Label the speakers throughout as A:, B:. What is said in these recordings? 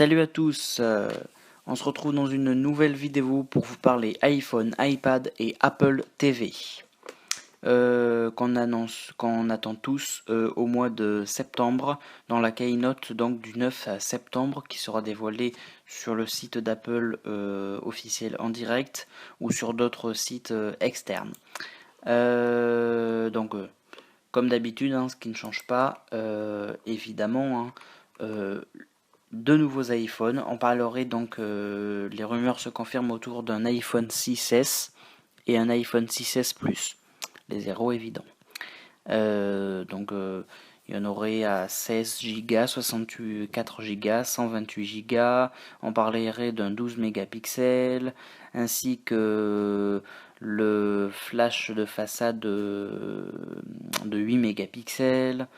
A: Salut à tous, on se retrouve dans une nouvelle vidéo pour vous parler iPhone, iPad et Apple TV qu'on attend tous au mois de septembre dans la keynote donc du 9 septembre qui sera dévoilée sur le site d'Apple officiel en direct ou sur d'autres sites externes. Comme d'habitude, ce qui ne change pas, évidemment, deux nouveaux iPhones. On parlerait donc, les rumeurs se confirment autour d'un iPhone 6S et un iPhone 6S Plus. Les zéros évidents. Il y en aurait à 16 Go, 64 Go, 128 Go. On parlerait d'un 12 mégapixels ainsi que le flash de façade de 8 mégapixels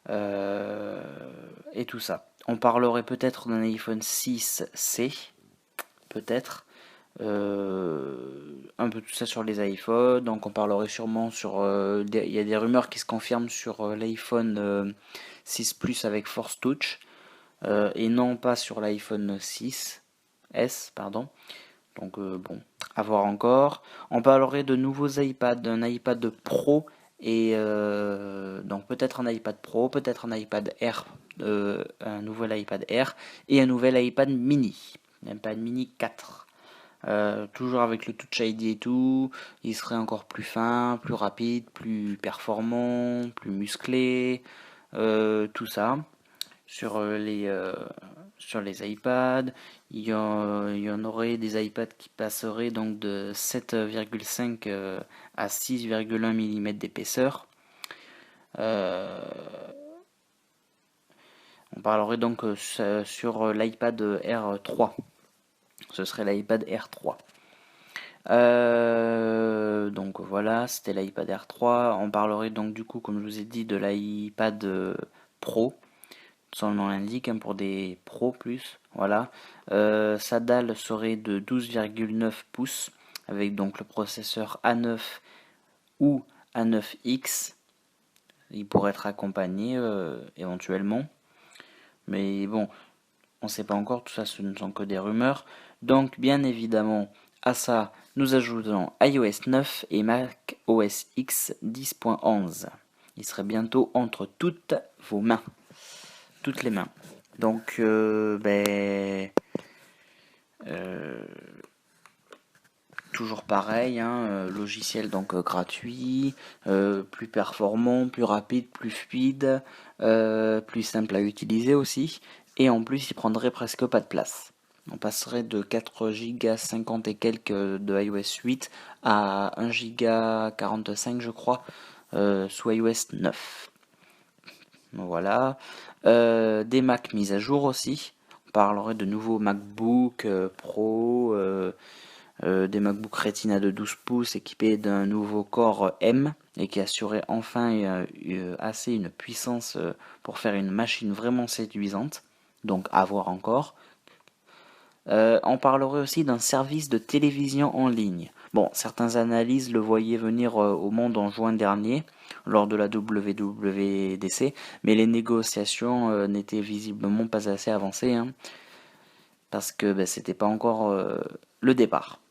A: et tout ça. On parlerait peut-être d'un iPhone 6C, peut-être. Un peu tout ça sur les iPhones. Donc on parlerait sûrement sur... Il y a des rumeurs qui se confirment sur l'iPhone 6 Plus avec Force Touch. Et non pas sur l'iPhone 6S, pardon. Donc bon, à voir encore. On parlerait de nouveaux iPads, d'un iPad Pro et donc peut-être un iPad Pro, peut-être un iPad Air, un nouvel iPad Air et un nouvel iPad mini, l'iPad mini 4. Toujours avec le Touch ID et tout, il serait encore plus fin, plus rapide, plus performant, plus musclé, tout ça sur les iPads. Il y en aurait des iPads qui passeraient donc de 7,5 à 6,1 mm d'épaisseur. On parlerait donc sur l'iPad Air 3. Ce serait l'iPad Air 3. Donc voilà, c'était l'iPad Air 3. On parlerait donc du coup, comme je vous ai dit, de l'iPad Pro. Son nom l'indique, pour des pros plus. Voilà. Sa dalle serait de 12,9 pouces avec donc le processeur A9 ou A9X. Il pourrait être accompagné éventuellement. Mais bon, on ne sait pas encore, tout ça ce ne sont que des rumeurs. Donc bien évidemment, à ça, nous ajoutons iOS 9 et Mac OS X 10.11. Il serait bientôt entre toutes vos mains. Toutes les mains. Donc, toujours pareil, logiciel donc gratuit, plus performant, plus rapide, plus fluide, plus simple à utiliser aussi, et en plus il prendrait presque pas de place. On passerait de 4 Go 50 et quelques de iOS 8 à 1 Go 45 je crois sous iOS 9. Voilà. Des Mac mises à jour aussi. On parlerait de nouveaux MacBook Pro, des MacBook Retina de 12 pouces équipés d'un nouveau Core M et qui assurait enfin assez une puissance pour faire une machine vraiment séduisante. Donc à voir encore. On parlerait aussi d'un service de télévision en ligne. Bon, certains analyses le voyaient venir au monde en juin dernier, lors de la WWDC, mais les négociations n'étaient visiblement pas assez avancées, parce que c'était pas encore le départ.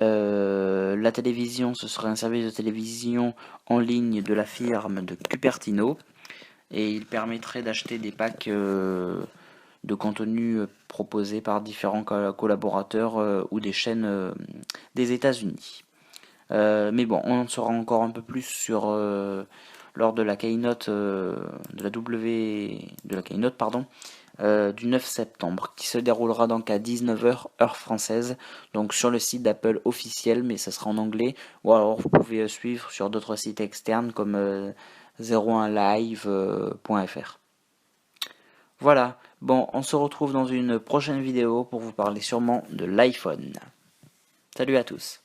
A: La télévision, ce serait un service de télévision en ligne de la firme de Cupertino, et il permettrait d'acheter des packs de contenu proposés par différents collaborateurs ou des chaînes des États-Unis. Mais bon, on en saura encore un peu plus sur lors de la keynote du 9 septembre, qui se déroulera donc à 19h heure française, donc sur le site d'Apple officiel, mais ça sera en anglais, ou alors vous pouvez suivre sur d'autres sites externes comme 01live.fr. Voilà, bon, on se retrouve dans une prochaine vidéo pour vous parler sûrement de l'iPhone. Salut à tous.